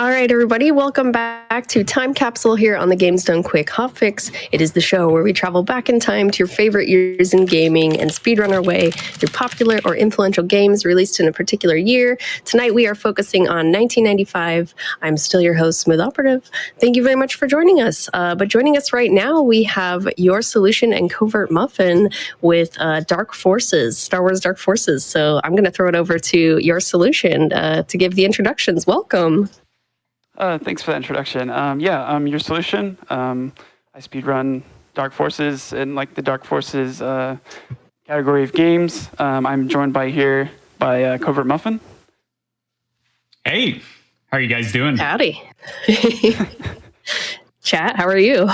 All right, everybody, welcome back to Time Capsule here on the Games Done Quick Hotfix. It is the show where we travel back in time to your favorite years in gaming and speedrun our way through popular or influential games released in a particular year. Tonight, we are focusing on 1995. I'm still your host, SmoothOperative. Thank you very much for joining us. But joining us right now, we have Your Solution and CovertMuffin with Dark Forces, Star Wars Dark Forces. So I'm going to throw it over to Your Solution to give the introductions. Welcome. Thanks for that introduction. I'm Your Solution. I speedrun Dark Forces in the Dark Forces category of games. I'm joined by CovertMuffin. Hey, how are you guys doing? Howdy. Chat, how are you?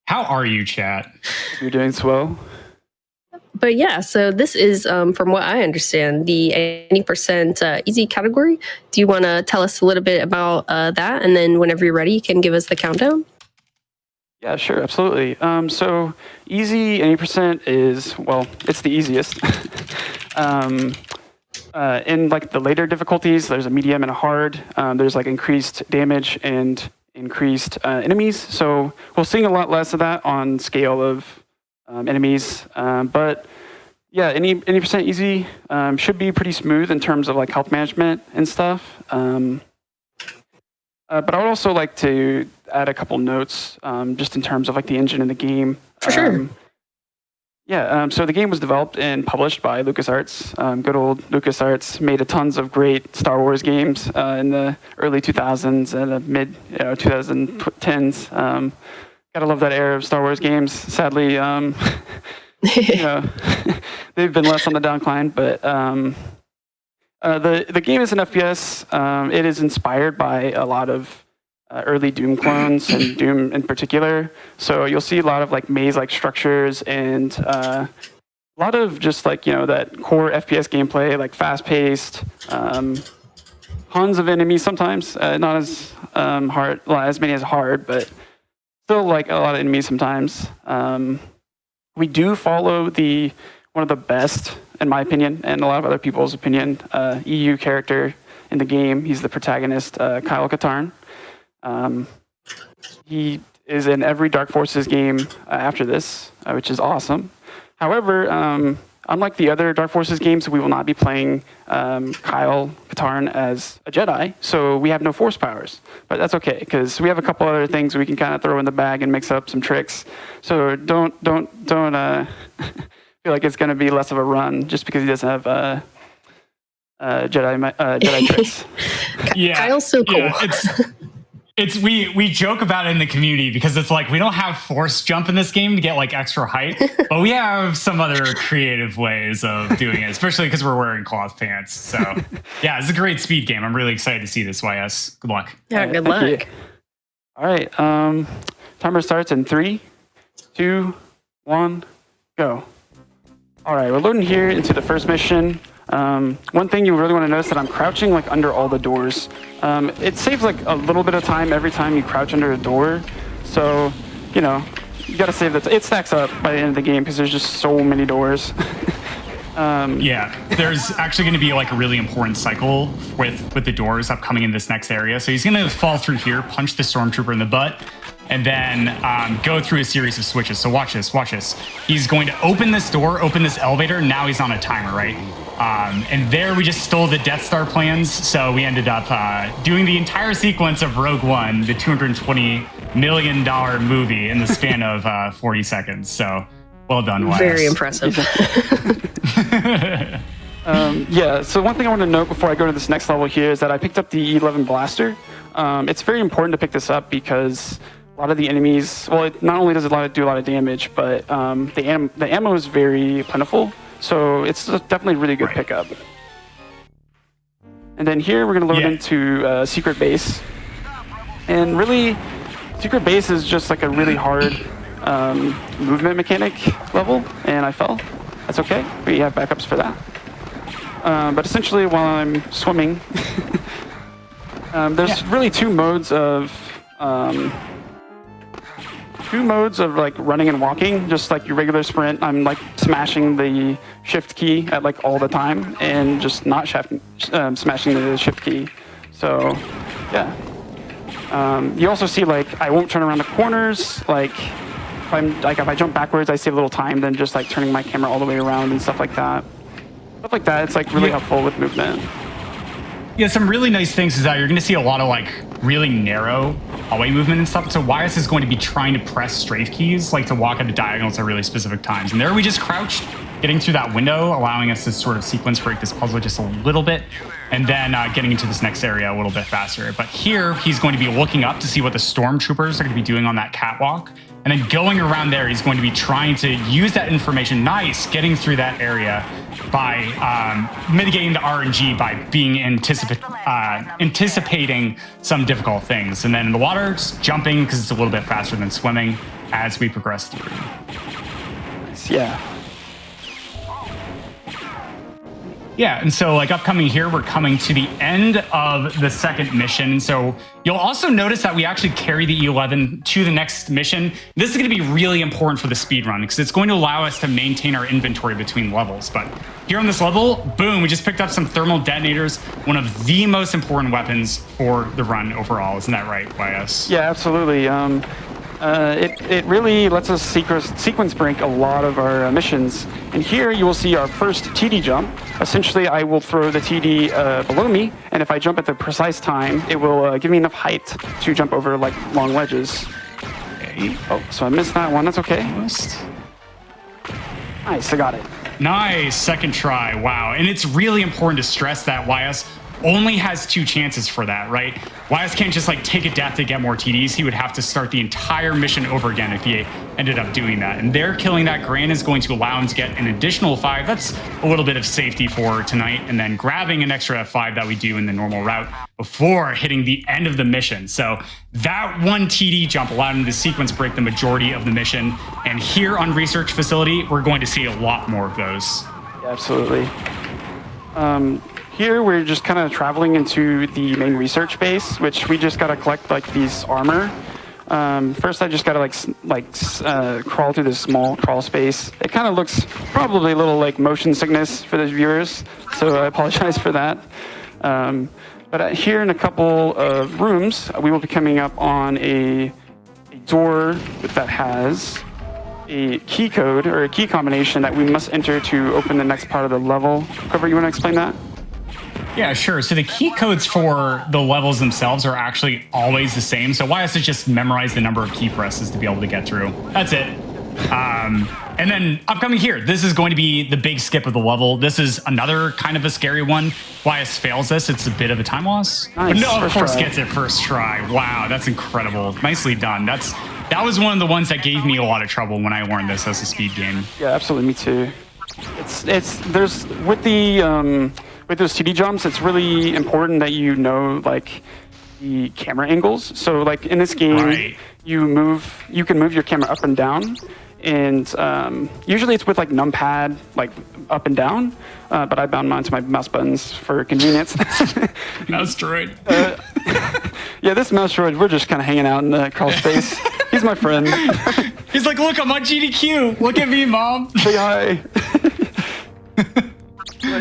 How are you, chat? You're doing swell. But yeah, so this is, from what I understand, the 80% easy category. Do you want to tell us a little bit about that? And then whenever you're ready, you can give us the countdown. Yeah, sure, absolutely. So easy 80% is, it's the easiest. In the later difficulties, there's a medium and a hard. There's increased damage and increased enemies. So we'll see a lot less of that on scale of enemies, but yeah, 80% easy should be pretty smooth in terms of health management and stuff. But I would also like to add a couple notes just in terms of the engine in the game. For sure. So the game was developed and published by LucasArts. Good old LucasArts made tons of great Star Wars games in the early 2000s and the mid 2010s. Gotta love that era of Star Wars games. Sadly, they've been less on the downcline. But the game is an FPS. It is inspired by a lot of early Doom clones and Doom in particular. So you'll see a lot of maze-like structures and a lot of just that core FPS gameplay, fast-paced. Tons of enemies sometimes, not as hard, as many as hard, but still a lot of enemies sometimes. We do follow one of the best, in my opinion, and a lot of other people's opinion, EU character in the game. He's the protagonist, Kyle Katarn. He is in every Dark Forces game after this, which is awesome. However, unlike the other Dark Forces games, we will not be playing Kyle Katarn as a Jedi, so we have no Force powers. But that's okay, because we have a couple other things we can kind of throw in the bag and mix up some tricks. So don't feel like it's going to be less of a run just because he doesn't have Jedi tricks. Yeah, Kyle's so cool. Yeah, we joke about it in the community because it's we don't have force jump in this game to get extra height, but we have some other creative ways of doing it, especially because we're wearing cloth pants. So yeah, it's a great speed game. I'm really excited to see this, YS. Good luck. Yeah, good luck. All right, timer starts in 3, 2, 1, go. All right, we're loading here into the first mission. One thing you really want to notice that I'm crouching under all the doors. It saves a little bit of time every time you crouch under a door. So, you got to save that. It stacks up by the end of the game because there's just so many doors. Yeah, there's actually going to be a really important cycle with the doors upcoming in this next area. So he's going to fall through here, punch the stormtrooper in the butt, and then go through a series of switches. So watch this. He's going to open this door, open this elevator. Now he's on a timer, right? And there we just stole the Death Star plans. So we ended up doing the entire sequence of Rogue One, the $220 million movie, in the span of 40 seconds. So well done, YS. Very impressive. So one thing I want to note before I go to this next level here is that I picked up the E11 blaster. It's very important to pick this up because a lot of the enemies, it not only does it do a lot of damage, but the ammo is very plentiful. So it's definitely a really good pickup. And then here we're going to load into Secret Base. And really, Secret Base is just a really hard movement mechanic level, and I fell. That's okay. We have backups for that. But essentially, while I'm swimming, there's really two modes of running and walking, just like your regular sprint. I'm smashing the shift key at all the time and just not smashing the shift key. So, yeah. You also see like I won't turn around the corners. Like if I jump backwards, I save a little time than just like turning my camera all the way around and stuff like that. Stuff like that. It's like really helpful with movement. Yeah, some really nice things is that you're going to see a lot of like really narrow hallway movement and stuff. So YS is going to be trying to press strafe keys, like to walk at the diagonals at really specific times. And there we just crouched, getting through that window, allowing us to sort of sequence break this puzzle just a little bit, and then getting into this next area a little bit faster. But here he's going to be looking up to see what the stormtroopers are going to be doing on that catwalk. And then going around there, he's going to be trying to use that information, getting through that area by mitigating the RNG by being anticipating some difficult things. And then in the water, just jumping because it's a little bit faster than swimming as we progress through. Yeah. Yeah, and so like upcoming here, we're coming to the end of the second mission. So you'll also notice that we actually carry the E11 to the next mission. This is going to be really important for the speed run because it's going to allow us to maintain our inventory between levels. But here on this level, boom, we just picked up some thermal detonators, one of the most important weapons for the run overall. Isn't that right, YS? Yeah, absolutely. It really lets us sequence break a lot of our missions. And here you will see our first TD jump. Essentially, I will throw the TD below me, and if I jump at the precise time, it will give me enough height to jump over like long ledges. Okay. Oh, so I missed that one. That's okay. Almost. Nice, I got it. Nice, second try. Wow. And it's really important to stress that YS only has 2 chances for that, right? YS can't just like take a death to get more TDs. He would have to start the entire mission over again if he ended up doing that. And there, killing that Gran is going to allow him to get an additional 5. That's a little bit of safety for tonight. And then grabbing an extra 5 that we do in the normal route before hitting the end of the mission. So that one TD jump allowed him to sequence break the majority of the mission. And here on Research Facility, we're going to see a lot more of those. Yeah, absolutely. Here we're just kind of traveling into the main research base, which we just got to collect like these armor. First, I just got to crawl through this small crawl space. It kind of looks probably a little like motion sickness for the viewers, so I apologize for that. But here in a couple of rooms, we will be coming up on a door that has a key code or a key combination that we must enter to open the next part of the level. Covert, you want to explain that? Yeah, sure. So the key codes for the levels themselves are actually always the same. So YS has just memorized the number of key presses to be able to get through. That's it. And then upcoming here, this is going to be the big skip of the level. This is another kind of a scary one. YS fails this. It's a bit of a time loss. Nice. But no, of course, try. gets it first try. Wow, that's incredible. Nicely done. That was one of the ones that gave me a lot of trouble when I learned this as a speed game. Yeah, absolutely. Me too. There's with those TD jumps, it's really important that you know like the camera angles. So like in this game, right. you can move your camera up and down, and usually it's with like numpad, like up and down. But I bound mine to my mouse buttons for convenience. Mouse droid. Yeah, this mouse droid, we're just kind of hanging out in the crawl space. He's my friend. He's like, look, I'm on GDQ. Look at me, Mom. Say hi.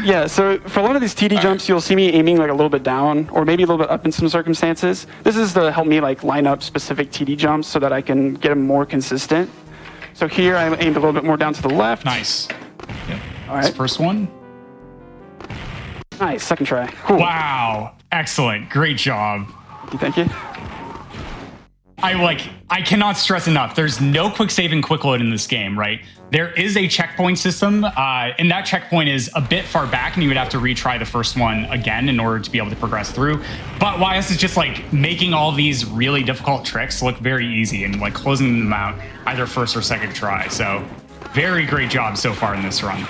Yeah, so for a lot of these TD jumps, you'll see me aiming like a little bit down or maybe a little bit up in some circumstances. This is to help me like line up specific TD jumps so that I can get them more consistent. So here I aimed a little bit more down to the left. Nice. Yep. All right. First one. Nice, second try. Cool. Wow. Excellent. Great job. Thank you. I cannot stress enough. There's no quick save and quick load in this game, right? There is a checkpoint system, and that checkpoint is a bit far back, and you would have to retry the first one again in order to be able to progress through. But YS is just like making all these really difficult tricks look very easy and like closing them out either first or second try. So very great job so far in this run.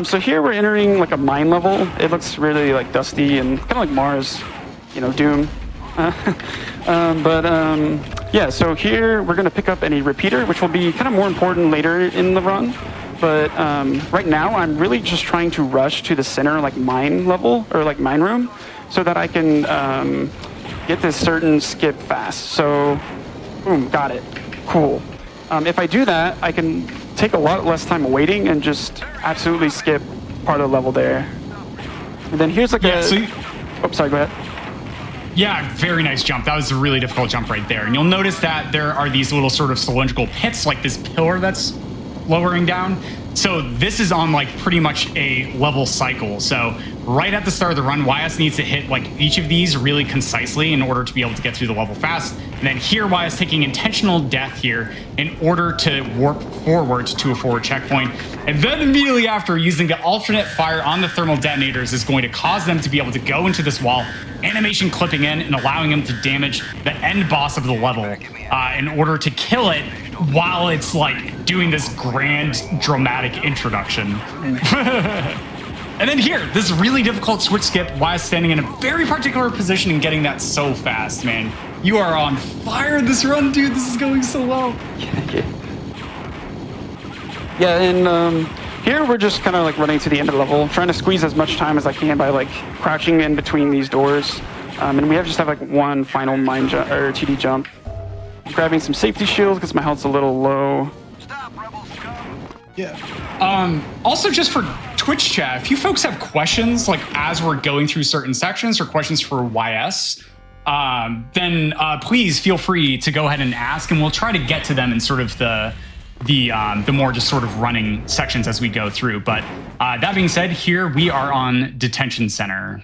So here we're entering like a mine level. It looks really like dusty and kind of like Mars, Doom. Yeah, so here we're going to pick up any repeater, which will be kind of more important later in the run. But right now, I'm really just trying to rush to the center, like mine level or like mine room, so that I can get this certain skip fast. So, boom, got it. Cool. If I do that, I can take a lot less time waiting and just absolutely skip part of the level there. And then here's like Oh, sorry, go ahead. Yeah, very nice jump. That was a really difficult jump right there. And you'll notice that there are these little sort of cylindrical pits, like this pillar that's lowering down. So this is on like pretty much a level cycle. So right at the start of the run, YS needs to hit like each of these really concisely in order to be able to get through the level fast. And then here, YS taking intentional death here in order to warp forward to a forward checkpoint. And then immediately after, using the alternate fire on the thermal detonators is going to cause them to be able to go into this wall, animation clipping in and allowing them to damage the end boss of the level in order to kill it while it's like doing this grand dramatic introduction. And then here, this really difficult switch skip, YS standing in a very particular position and getting that so fast, man. You are on fire this run, dude. This is going so well. Yeah, and here we're just kind of like running to the end of the level, trying to squeeze as much time as I can by like crouching in between these doors. And we just have like one final mine jump or TD jump. I'm grabbing some safety shields because my health's a little low. Yeah. Also, just for Twitch chat, if you folks have questions, like as we're going through certain sections or questions for YS, then please feel free to go ahead and ask, and we'll try to get to them in sort of the more just sort of running sections as we go through. But that being said, here we are on Detention Center.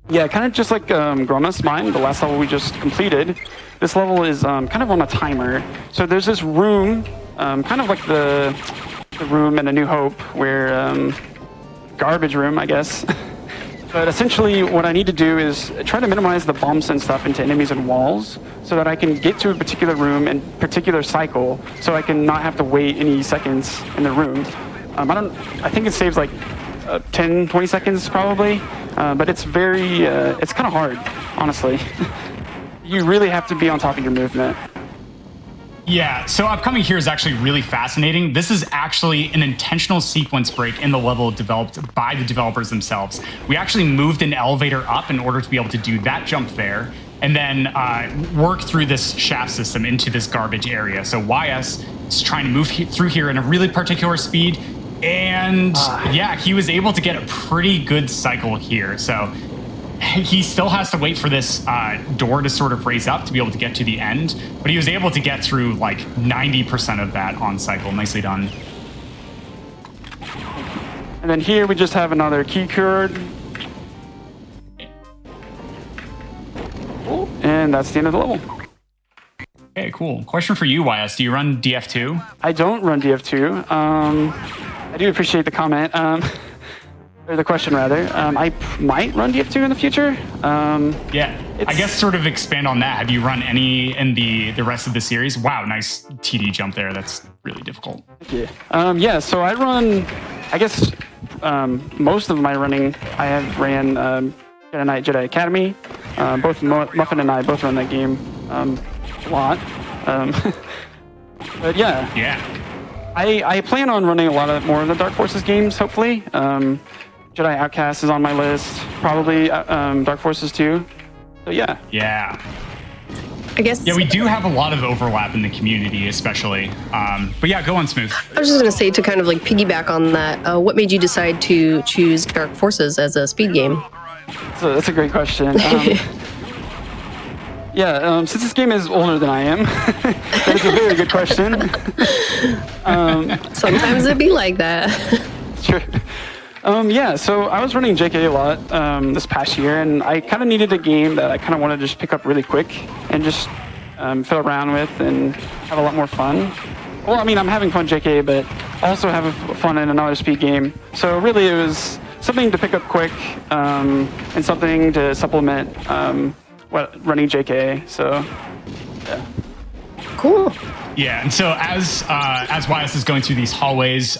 Yeah, kind of just like Grona's Mine, the last level we just completed. This level is kind of on a timer. So there's this room, kind of like the room in A New Hope, where garbage room, I guess. But essentially, what I need to do is try to minimize the bumps and stuff into enemies and walls, so that I can get to a particular room and particular cycle, so I can not have to wait any seconds in the room. I think it saves like 10, 20 seconds probably, but it's very, it's kind of hard, honestly. You really have to be on top of your movement. Yeah, so upcoming here is actually really fascinating. This is actually an intentional sequence break in the level developed by the developers themselves. We actually moved an elevator up in order to be able to do that jump there, and then work through this shaft system into this garbage area. So YS is trying to move through here in a really particular speed, and yeah, he was able to get a pretty good cycle here. So he still has to wait for this door to sort of raise up to be able to get to the end, but he was able to get through like 90% of that on cycle. Nicely done. And then here we just have another key card. And that's the end of the level. Okay, cool. Question for you, YS. Do you run DF2? I don't run DF2. I do appreciate the comment. Or the question, rather. I might run DF2 in the future. Yeah, I guess sort of expand on that. Have you run any in the rest of the series? Wow, nice TD jump there. That's really difficult. Yeah, so I run, I guess, most of my running, I have ran Jedi Knight Jedi Academy. Both Muffin and I both run that game a lot. But yeah. I plan on running a lot more of the Dark Forces games, hopefully. Jedi Outcast is on my list, probably Dark Forces 2. So yeah. Yeah. I guess. Yeah, we do have a lot of overlap in the community, especially. But yeah, go on, Smooth. I was just going to say, to kind of like piggyback on that, what made you decide to choose Dark Forces as a speed game? So that's a great question. Yeah, since this game is older than I am, that is a very good question. Sometimes it'd be like that. Sure. Yeah, so I was running JK a lot this past year, and I kind of needed a game that I kind of wanted to just pick up really quick and just fiddle around with and have a lot more fun. Well, I mean, I'm having fun JK, but also have fun in another speed game. So really it was something to pick up quick and something to supplement running JK. So, yeah. Cool. Yeah, and so as YS is going through these hallways,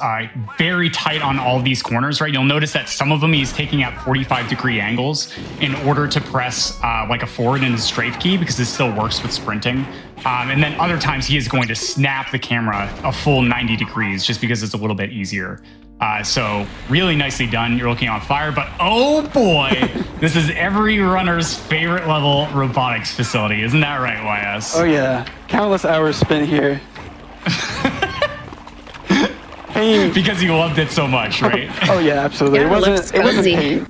very tight on all of these corners, right? You'll notice that some of them he's taking at 45-degree angles in order to press like a forward and a strafe key, because this still works with sprinting. And then other times he is going to snap the camera a full 90 degrees just because it's a little bit easier. So really nicely done. You're looking on fire, but oh boy, this is every runner's favorite level robotics facility. Isn't that right, YS? Oh yeah, countless hours spent here. Pain. Because you loved it so much, right? Oh yeah, absolutely. Yeah, It wasn't pain.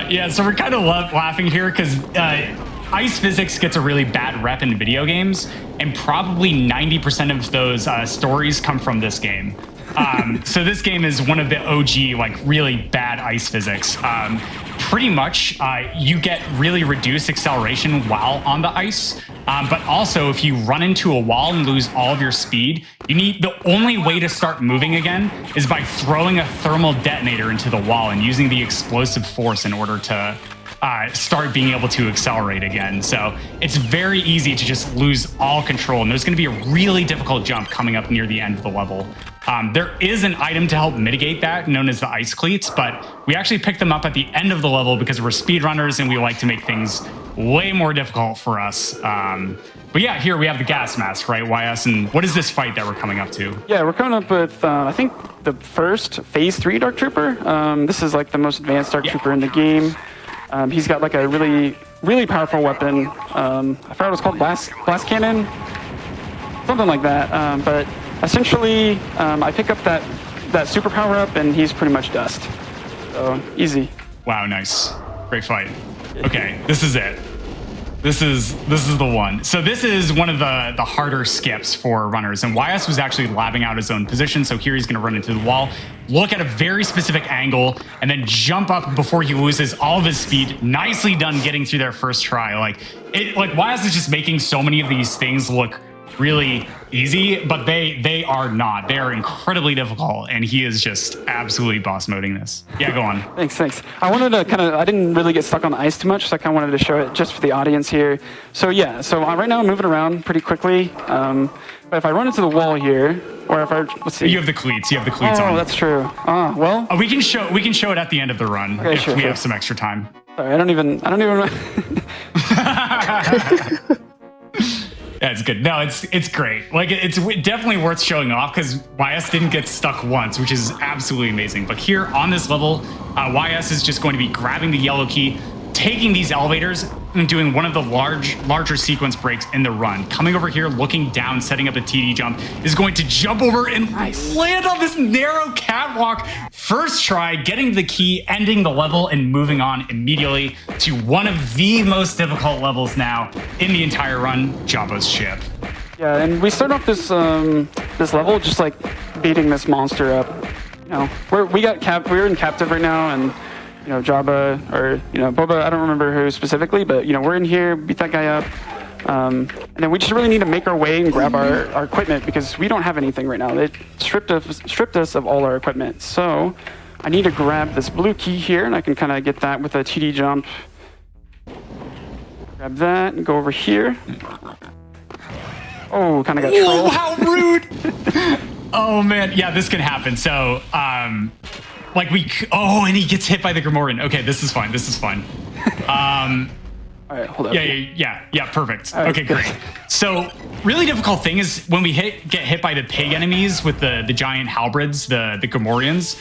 Yeah, so we're kind of laughing here because ice physics gets a really bad rep in video games, and probably 90% of those stories come from this game. So this game is one of the OG, like, really bad ice physics. Pretty much, you get really reduced acceleration while on the ice, but also if you run into a wall and lose all of your speed, the only way to start moving again is by throwing a thermal detonator into the wall and using the explosive force in order to start being able to accelerate again. So it's very easy to just lose all control, and there's going to be a really difficult jump coming up near the end of the level. There is an item to help mitigate that, known as the ice cleats, but we actually pick them up at the end of the level because we're speedrunners and we like to make things way more difficult for us. But yeah, here we have the gas mask, right, YS? And what is this fight that we're coming up to? Yeah, we're coming up with, I think, the first Phase 3 Dark Trooper. This is like the most advanced Dark Trooper in the game. He's got like a really, really powerful weapon. I forgot what it's called, blast cannon? Something like that. But essentially, I pick up that super power up, and he's pretty much dust. So, easy. Wow, nice. Great fight. Okay, this is it. This is the one. So this is one of the harder skips for runners, and YS was actually labbing out his own position, so here he's going to run into the wall, look at a very specific angle, and then jump up before he loses all of his speed. Nicely done getting through their first try. Like YS is just making so many of these things look really easy, but they are not. They are incredibly difficult, and he is just absolutely boss moding this. Yeah, go on. Thanks. I wanted to I didn't really get stuck on the ice too much, so I kind of wanted to show it just for the audience here. So yeah, right now I'm moving around pretty quickly, but if I run into the wall here, or if let's see. You have the cleats. On. Oh, that's true. Well. We can show it at the end of the run if we have some extra time. Sorry, I don't even. Yeah, it's good. No, it's great. Like, it's definitely worth showing off because YS didn't get stuck once, which is absolutely amazing. But here on this level, YS is just going to be grabbing the yellow key, taking these elevators and doing one of the larger sequence breaks in the run. Coming over here, looking down, setting up a TD jump, is going to jump over and land on this narrow catwalk. First try, getting the key, ending the level, and moving on immediately to one of the most difficult levels now in the entire run, Jabba's ship. Yeah, and we start off this level just like beating this monster up. You know, we're in captive right now, and you know, Jabba, or, you know, Boba, I don't remember who specifically, but, you know, we're in here, beat that guy up. And then we just really need to make our way and grab our equipment because we don't have anything right now. They stripped us of all our equipment. So I need to grab this blue key here, and I can kind of get that with a TD jump. Grab that and go over here. Oh, kind of got trolled. Oh, how rude! Oh, man. Yeah, this can happen. So, and he gets hit by the Gamorrean. Okay, this is fine. All right, hold up. Yeah, perfect. Right, okay, great. So, really difficult thing is when we get hit by the pig enemies with the giant halberds, the Gamorreans,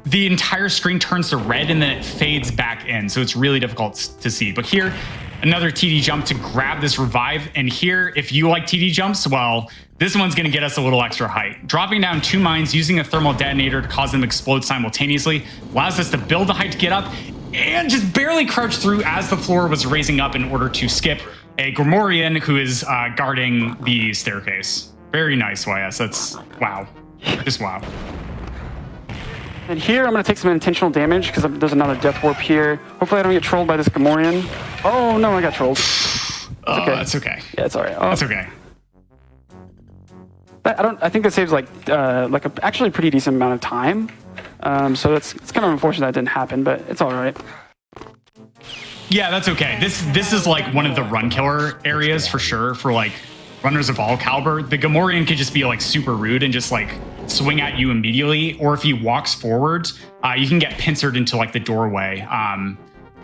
the entire screen turns to red and then it fades back in. So it's really difficult to see. But here, another TD jump to grab this revive. And here, if you like TD jumps, well, this one's going to get us a little extra height. Dropping down 2 mines using a thermal detonator to cause them to explode simultaneously allows us to build the height to get up and just barely crouch through as the floor was raising up in order to skip a Gamorrean who is guarding the staircase. Very nice, YS. That's wow. Just wow. And here, I'm going to take some intentional damage because there's another death warp here. Hopefully I don't get trolled by this Gamorrean. Oh, no, I got trolled. That's okay. Yeah, it's all right. That's okay. I think that saves actually pretty decent amount of time. So it's kind of unfortunate that didn't happen, but it's all right. Yeah, that's okay. This is like one of the run killer areas for sure for like runners of all caliber. The Gamorrean could just be like super rude and just like swing at you immediately, or if he walks forward, you can get pincered into like the doorway.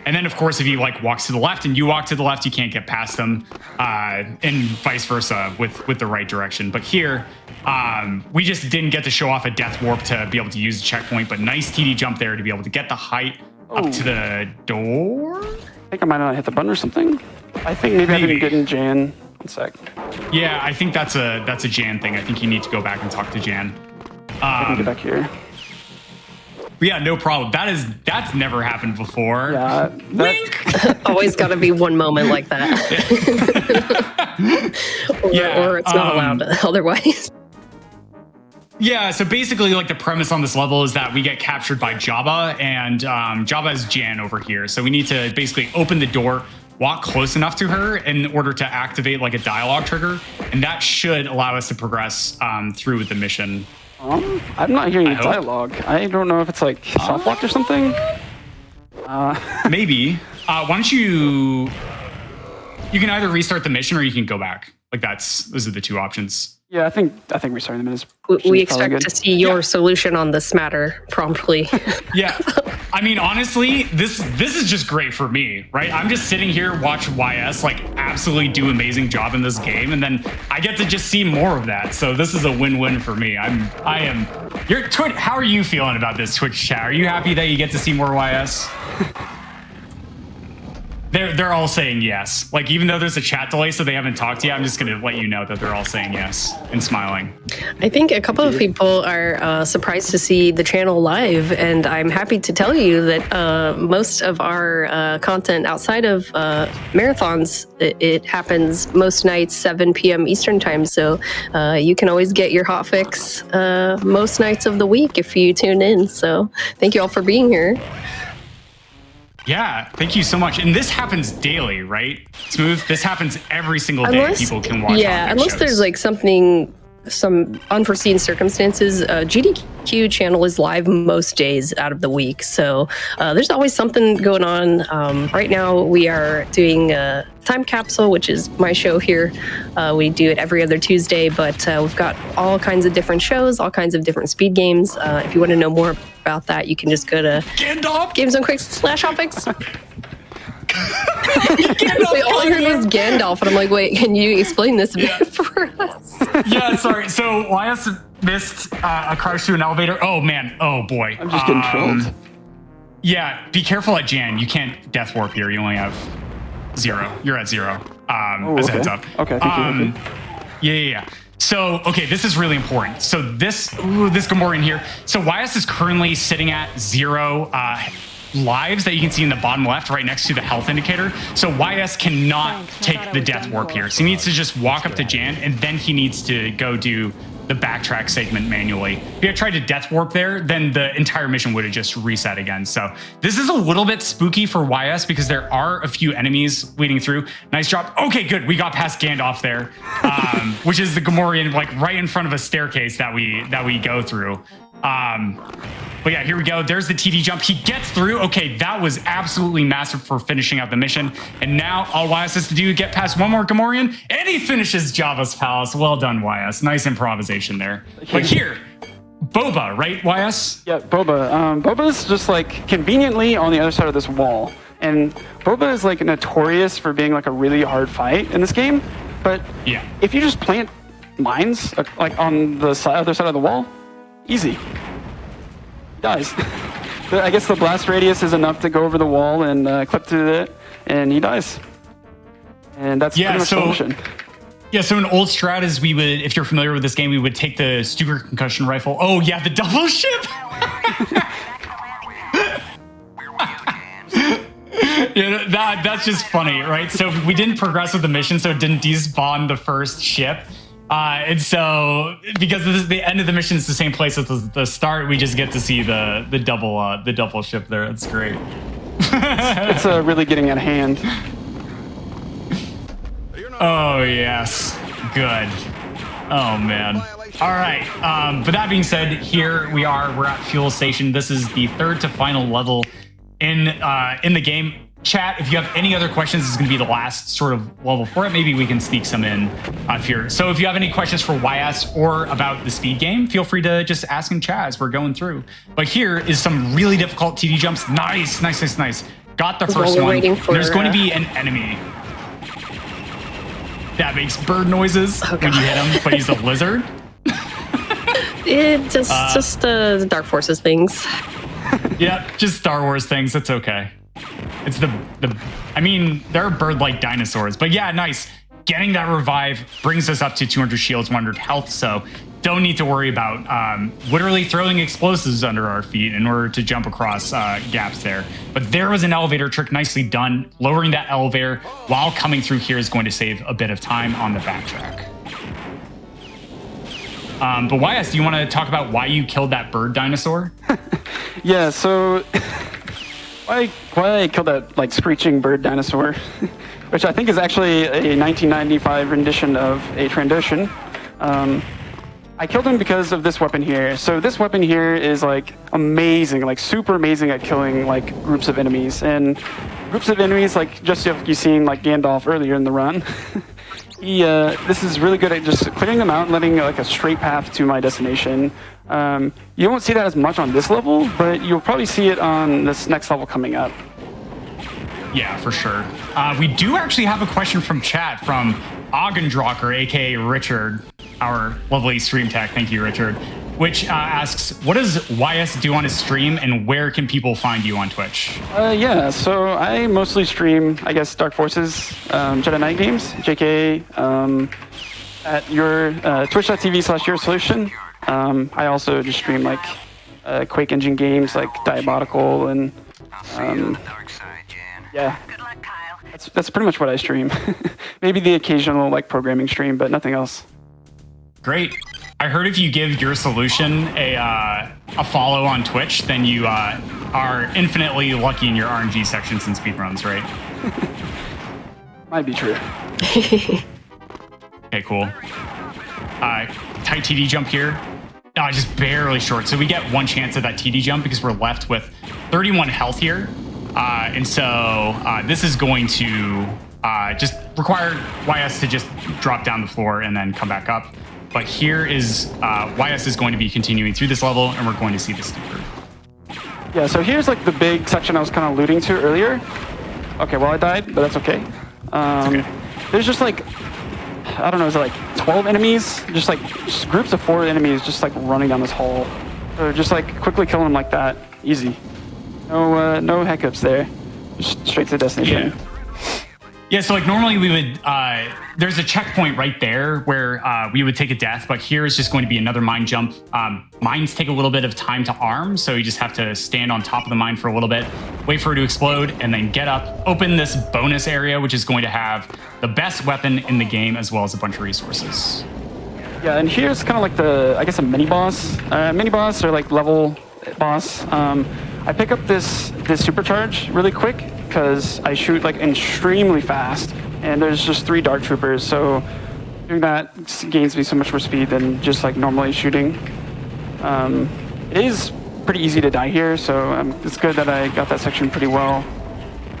And then, of course, if he like walks to the left and you walk to the left, you can't get past them, and vice versa with the right direction. But here, we just didn't get to show off a death warp to be able to use the checkpoint, but nice TD jump there to be able to get the height up to the door. I think I might not hit the button or something. I think maybe I didn't get in Jan. 1 sec. Yeah, I think that's a Jan thing. I think you need to go back and talk to Jan. I can get back here. yeah, no problem. That's never happened before. Yeah, Always got to be one moment like that. or it's not allowed otherwise. Yeah, so basically, like, the premise on this level is that we get captured by Jabba, and Jabba is Jan over here. So we need to basically open the door, walk close enough to her in order to activate like a dialogue trigger, and that should allow us to progress through with the mission. I'm not hearing any dialogue. I don't know if it's like soft locked or something. Maybe. Why don't you can either restart the mission or you can go back. Like those are the two options. Yeah, I think restarting the minute is we expect to see your solution on this matter promptly. Yeah. I mean, honestly, this is just great for me, right? I'm just sitting here, watch YS like absolutely do amazing job in this game, and then I get to just see more of that. So this is a win-win for me. How are you feeling about this, Twitch chat? Are you happy that you get to see more YS? They're all saying yes. Like, even though there's a chat delay, so they haven't talked yet, I'm just going to let you know that they're all saying yes and smiling. I think a couple of people are surprised to see the channel live, and I'm happy to tell you that most of our content outside of marathons, it happens most nights 7 p.m. Eastern time, so you can always get your hotfix most nights of the week if you tune in. So thank you all for being here. Yeah, thank you so much. And this happens daily, right? Smooth, this happens every single day. People can watch. Yeah, unless shows. There's like some unforeseen circumstances. GDQ channel is live most days out of the week. So there's always something going on. Right now we are doing Time Capsule, which is my show here. We do it every other Tuesday, but we've got all kinds of different shows, all kinds of different speed games. If you want to know more about that, you can just go to GamesDoneQuick/Hotfix. We all heard was Gandalf, and I'm like, wait, can you explain this a bit for us? Yeah, sorry. So YS missed a crash to an elevator. Oh man, oh boy. I'm just getting trolled. Yeah, be careful at Jan. You can't death warp here. You only have 0. You're at 0. As a heads up. Okay, thank you. Yeah. So, okay, this is really important. So this Gamorrean here. So YS is currently sitting at 0 lives that you can see in the bottom left, right next to the health indicator. So YS cannot take the death warp here. So he needs to just walk up to Jan, and then he needs to go do the backtrack segment manually. If he had tried to death warp there, then the entire mission would have just reset again. So this is a little bit spooky for YS because there are a few enemies leading through. Nice job. Okay, good. We got past Gandalf there, which is the Gamorrean, like right in front of a staircase that we go through. But yeah, here we go. There's the TD jump. He gets through. Okay, that was absolutely massive for finishing out the mission. And now all YS has to do is get past one more Gamorrean, and he finishes Jabba's palace. Well done, YS. Nice improvisation there. But here, Boba, right, YS? Yeah, Boba. Boba's just like conveniently on the other side of this wall. And Boba is like notorious for being like a really hard fight in this game. But yeah, if you just plant mines like on the other side of the wall, easy. Dies. I guess the blast radius is enough to go over the wall and clip through it, and he dies. And that's pretty much the mission. Yeah, so an old strat is we would, if you're familiar with this game, we would take the Stuger concussion rifle. Oh yeah, the double ship. Yeah, that's just funny, right? So we didn't progress with the mission, so it didn't despawn the first ship. And so, because this is the end of the mission is the same place as the start, we just get to see the double ship there. That's great. It's really getting at hand. Oh yes, good. Oh man. All right. But that being said, here we're at Fuel Station. This is the third to final level in the game. Chat, if you have any other questions, this is going to be the last sort of level for it. Maybe we can sneak some in here. So if you have any questions for YS or about the speed game, feel free to just ask in chat as we're going through. But here is some really difficult TD jumps. Nice. Got the first one. There's going to be an enemy that makes bird noises when you hit him, but he's a lizard. It just Dark Forces things. Yeah, just Star Wars things. It's okay. It's I mean, there are bird-like dinosaurs, but yeah, nice. Getting that revive brings us up to 200 shields, 100 health, so don't need to worry about literally throwing explosives under our feet in order to jump across gaps there. But there was an elevator trick, nicely done. Lowering that elevator while coming through here is going to save a bit of time on the backtrack. But YS, do you want to talk about why you killed that bird dinosaur? Yeah, so why I killed that like screeching bird dinosaur, which I think is actually a 1995 rendition of a Trandoshan. I killed him because of this weapon here. So this weapon here is like amazing, like super amazing at killing like groups of enemies. And groups of enemies, like just like you seen like Gandalf earlier in the run. This is really good at just clearing them out and letting like a straight path to my destination. You won't see that as much on this level, but you'll probably see it on this next level coming up. Yeah, for sure. We do actually have a question from chat from Augendrocker, aka Richard, our lovely stream tech. Thank you, Richard. Which asks, what does YS do on his stream, and where can people find you on Twitch? Yeah, so I mostly stream, I guess, Dark Forces, Jedi Knight games, JK, at your twitch.tv/YourSolution. I also just stream like Quake Engine games like Diabolical and yeah. That's pretty much what I stream. Maybe the occasional like programming stream, but nothing else. Great. I heard if you give your solution a follow on Twitch, then you are infinitely lucky in your RNG sections and speedruns, right? Might be true. Okay, cool. Tight TD jump here. Just barely short. So we get one chance at that TD jump because we're left with 31 health here. And so this is going to just require YS to just drop down the floor and then come back up. But here is YS is going to be continuing through this level, and we're going to see the sticker. Yeah, so here's like the big section I was kind of alluding to earlier. Okay, well I died, but that's okay. Okay. There's just like, I don't know, is it like 12 enemies? Just groups of 4 enemies just like running down this hall. So just like quickly killing them like that, easy. No hiccups there. Just straight to the destination. Yeah, so like normally we would, there's a checkpoint right there where we would take a death, but here is just going to be another mine jump. Mines take a little bit of time to arm, so you just have to stand on top of the mine for a little bit, wait for it to explode, and then get up, open this bonus area, which is going to have the best weapon in the game as well as a bunch of resources. Yeah, and here's kind of like the, I guess, a mini boss. Mini boss or like level boss. I pick up this supercharge really quick because I shoot like extremely fast, and there's just 3 Dark Troopers, so doing that gains me so much more speed than just like normally shooting. It is pretty easy to die here, so it's good that I got that section pretty well.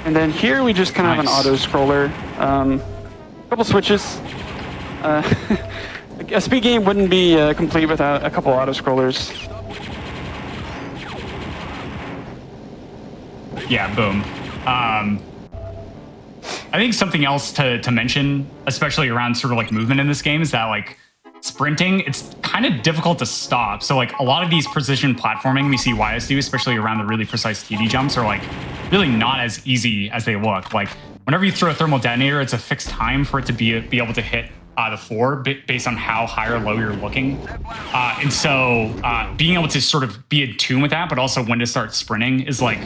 And then here we just kind of have an auto scroller, a couple switches. A speed game wouldn't be complete without a couple auto scrollers. Yeah, boom. I think something else to mention, especially around sort of like movement in this game, is that like sprinting, it's kind of difficult to stop. So like a lot of these precision platforming we see YS do, especially around the really precise TD jumps, are like really not as easy as they look. Like whenever you throw a thermal detonator, it's a fixed time for it to be able to hit the floor based on how high or low you're looking. And so being able to sort of be in tune with that, but also when to start sprinting is like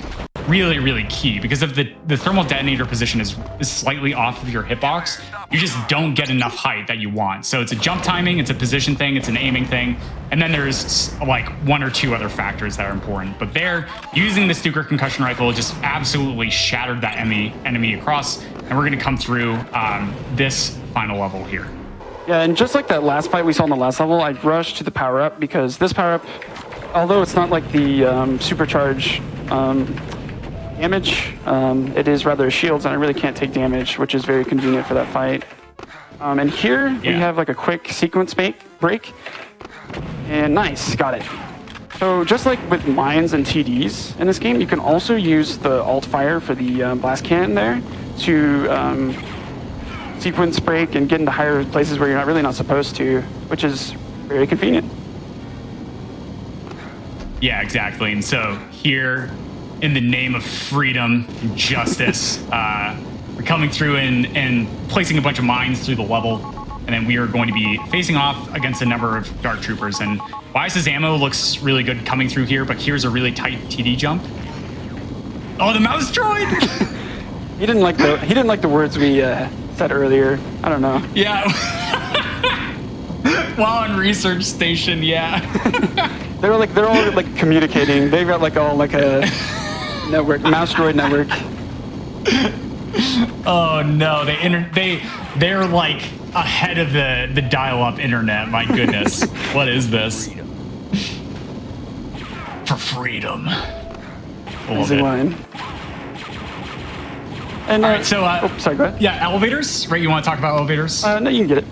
really, really key, because if the thermal detonator position is slightly off of your hitbox, you just don't get enough height that you want. So it's a jump timing, it's a position thing, it's an aiming thing, and then there's like 1 or 2 other factors that are important. But there, using the Stuker concussion rifle just absolutely shattered that enemy across, and we're gonna come through this final level here. Yeah, and just like that last fight we saw in the last level, I rushed to the power-up because this power-up, although it's not like the supercharge damage, it is rather shields, and I really can't take damage, which is very convenient for that fight. And here we have like a quick sequence break, and nice, got it. So just like with mines and TDs in this game, you can also use the alt fire for the blast cannon there to sequence break and get into higher places where you're really not supposed to, which is very convenient. Yeah, exactly. And so here, in the name of freedom and justice, we're coming through and placing a bunch of mines through the level. and then we are going to be facing off against a number of Dark Troopers. And YS's ammo looks really good coming through here, but here's a really tight TD jump. Oh, the mouse droid! He didn't like the words we said earlier. I don't know. Yeah. While on research station, yeah. they're all like communicating. They've got like a network, mouse droid network. Oh no, they're like ahead of the dial-up internet. My goodness, what is this? For freedom. Easy line. And all right, so sorry, go ahead. Yeah, elevators, right? You want to talk about elevators? No, you can get it.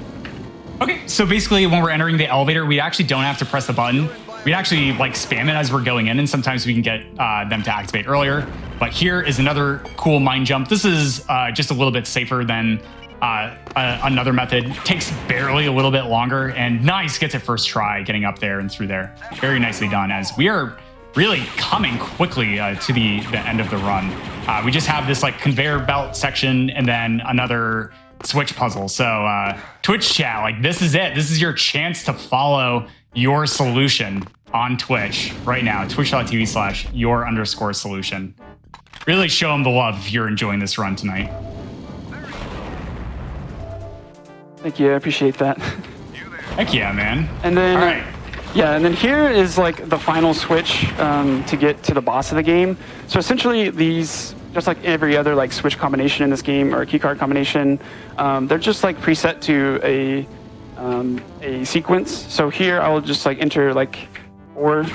Okay, so basically when we're entering the elevator, we actually don't have to press the button. We actually like spam it as we're going in, and sometimes we can get them to activate earlier. But here is another cool mine jump. This is just a little bit safer than another method. Takes barely a little bit longer, and nice, gets it first try getting up there and through there. Very nicely done, as we are really coming quickly to the end of the run. We just have this like conveyor belt section and then another switch puzzle. So Twitch chat, like this is it. This is your chance to follow your solution on Twitch right now. Twitch.tv/your_solution. Really show them the love if you're enjoying this run tonight. Thank you, I appreciate that. Heck yeah, man. And then, all right. Yeah, and then here is like the final switch to get to the boss of the game. So essentially these, just like every other like switch combination in this game or keycard combination, they're just like preset to a sequence. So here I will just like enter like 4,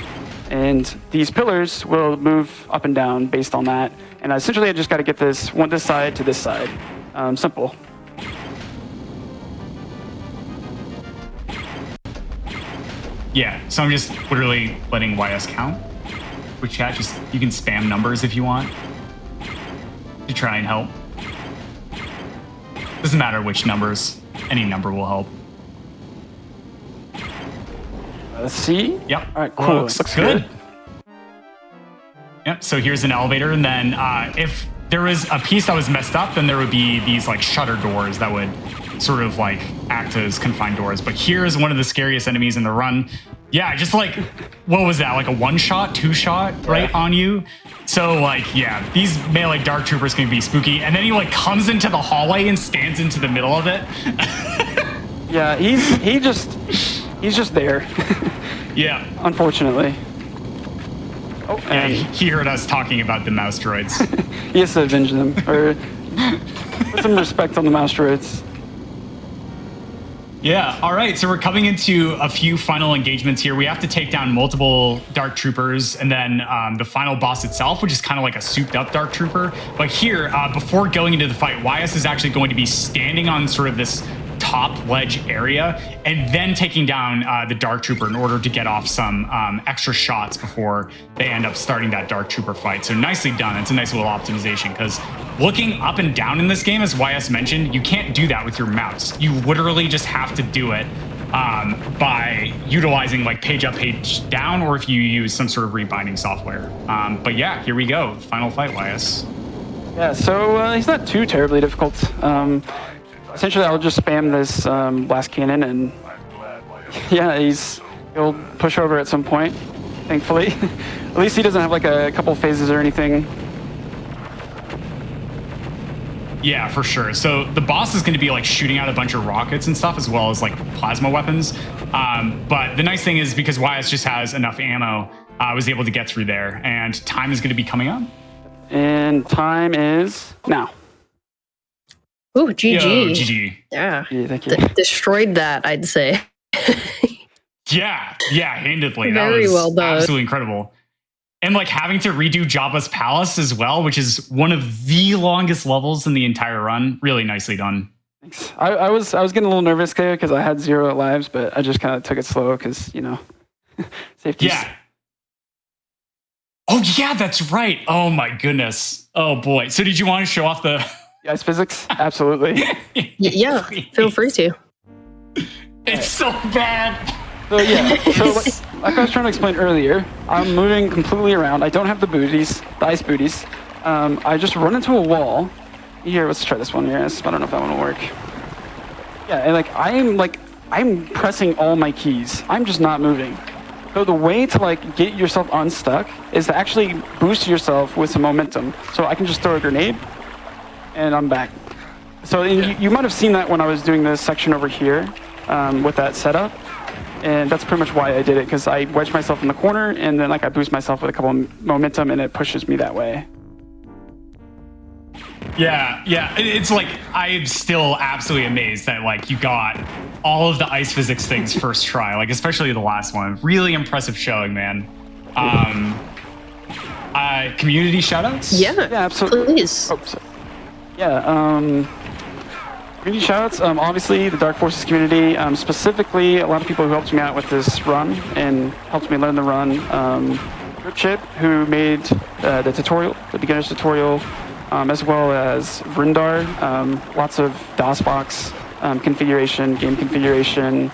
and these pillars will move up and down based on that. And essentially I just got to get this side to this side. Simple. Yeah, so I'm just literally letting YS count. With chat, just you can spam numbers if you want to try and help. Doesn't matter which numbers, any number will help. Let's see. Yep. All right, cool. Looks good. Yep, so here's an elevator, and then if there was a piece that was messed up, then there would be these like shutter doors that would sort of like act as confined doors. But here's one of the scariest enemies in the run. Yeah, just like, what was that? Like a 1-shot, 2-shot, right, on you? So like, yeah, these melee Dark Troopers can be spooky. And then he like comes into the hallway and stands into the middle of it. Yeah, he's just there. Yeah. Unfortunately. Oh, and he heard us talking about the mouse droids. He has to avenge them, or put some respect on the mouse droids. Yeah, all right, so we're coming into a few final engagements here. We have to take down multiple Dark Troopers, and then the final boss itself, which is kind of like a souped-up Dark Trooper. But here, before going into the fight, YS is actually going to be standing on sort of this top ledge area, and then taking down the Dark Trooper in order to get off some extra shots before they end up starting that Dark Trooper fight. So nicely done. It's a nice little optimization, because looking up and down in this game, as YS mentioned, you can't do that with your mouse. You literally just have to do it by utilizing like page up, page down, or if you use some sort of rebinding software. But yeah, here we go. Final fight, YS. Yeah, so he's not too terribly difficult. Essentially, I'll just spam this blast cannon, and yeah, he'll push over at some point, thankfully. At least he doesn't have like a couple phases or anything. Yeah, for sure. So the boss is going to be like shooting out a bunch of rockets and stuff, as well as like plasma weapons. But the nice thing is, because YS just has enough ammo, I was able to get through there, and time is going to be coming up. And time is now. Ooh, GG. Yo, GG. Yeah. Thank you. Destroyed that, I'd say. Yeah, handedly. Very that was well done. Absolutely incredible. And like having to redo Jabba's palace as well, which is one of the longest levels in the entire run. Really nicely done. Thanks. I was getting a little nervous there because I had 0 lives, but I just kind of took it slow because, you know, safety. Yeah. Oh yeah, that's right. Oh my goodness. Oh boy. So did you want to show off the ice physics? Absolutely. Yeah, feel free to. It's so bad. So yeah, so like I was trying to explain earlier, I'm moving completely around. I don't have the ice booties. I just run into a wall. Here, let's try this one here. I don't know if that one will work. Yeah, and I'm pressing all my keys. I'm just not moving. So the way to like get yourself unstuck is to actually boost yourself with some momentum. So I can just throw a grenade, and I'm back. So you might have seen that when I was doing this section over here with that setup, and that's pretty much why I did it, because I wedge myself in the corner, and then like I boost myself with a couple of momentum, and it pushes me that way. Yeah, it's like I'm still absolutely amazed that like you got all of the ice physics things first try, like especially the last one. Really impressive showing, man. Community shoutouts? Yeah, absolutely. Please. Oh, community shoutouts. Obviously, the Dark Forces community, specifically a lot of people who helped me out with this run and helped me learn the run. Ripchip, who made the tutorial, the beginner's tutorial. As well as Vrindar, lots of DOSBox configuration, game configuration.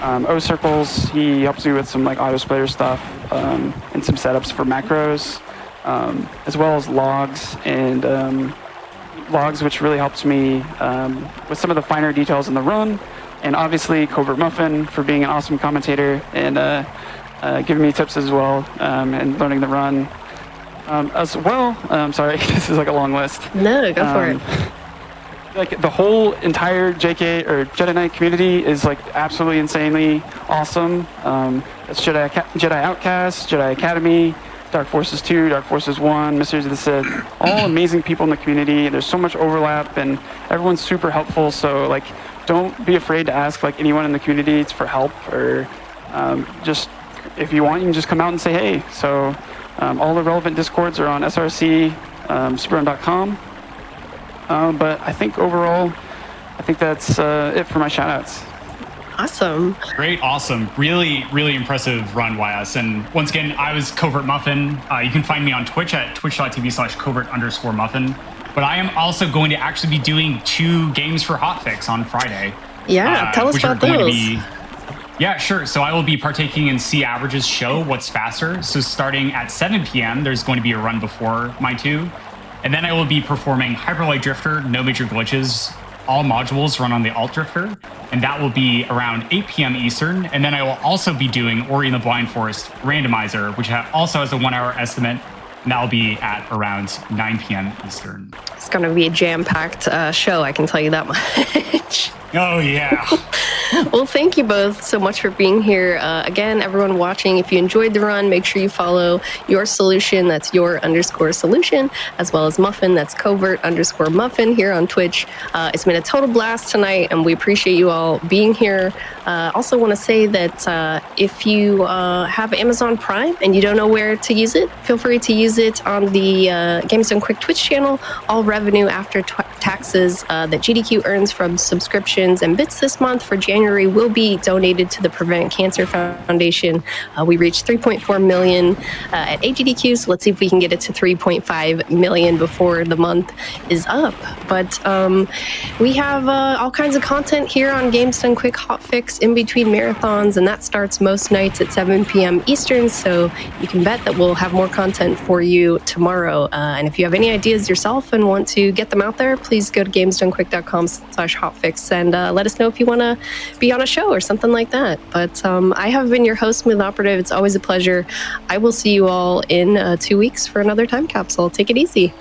O-Circles, he helps me with some like auto splitter stuff and some setups for macros, as well as logs and logs, which really helps me with some of the finer details in the run. And obviously CovertMuffin for being an awesome commentator and giving me tips as well and learning the run. As well, sorry, this is like a long list. No, go for it. Like the whole entire JK or Jedi Knight community is like absolutely insanely awesome. It's Jedi Outcast, Jedi Academy, Dark Forces 2, Dark Forces 1, Mysteries of the Sith. All amazing people in the community. There's so much overlap, and everyone's super helpful. So like, don't be afraid to ask like anyone in the community for help, or just if you want, you can just come out and say hey. So. All the relevant discords are on src.superrun.com. But I think overall, that's it for my shoutouts. Awesome. Great, awesome. Really, really impressive run, YS. And once again, I was CovertMuffin. You can find me on Twitch at twitch.tv/covert_muffin. But I am also going to actually be doing 2 games for Hotfix on Friday. Yeah, tell us about those. Yeah, sure. So I will be partaking in C Average's show, What's Faster? So starting at 7 p.m., there's going to be a run before my 2. And then I will be performing Hyperlight Drifter, No Major Glitches. All modules run on the Alt Drifter. And that will be around 8 p.m. Eastern. And then I will also be doing Ori and the Blind Forest Randomizer, which also has a 1-hour estimate. And that will be at around 9 p.m. Eastern. It's going to be a jam-packed show, I can tell you that much. Oh, yeah. Well, thank you both so much for being here. Again, everyone watching, if you enjoyed the run, make sure you follow Your Solution, that's your_solution, as well as Muffin, that's covert_muffin here on Twitch. It's been a total blast tonight, and we appreciate you all being here. Also want to say that if you have Amazon Prime and you don't know where to use it, feel free to use it on the Games Done Quick Twitch channel. All revenue after taxes that GDQ earns from subscriptions and bits this month for January will be donated to the Prevent Cancer Foundation. We reached 3.4 million at AGDQ, so let's see if we can get it to 3.5 million before the month is up. But we have all kinds of content here on Games Done Quick Hotfix in between marathons, and that starts most nights at 7 p.m. Eastern, so you can bet that we'll have more content for you tomorrow. And if you have any ideas yourself and want to get them out there, please go to gamesdonequick.com/hotfix and let us know if you want to be on a show or something like that. But I have been your host, SmoothOperative. It's always a pleasure. I will see you all in 2 weeks for another time capsule. Take it easy.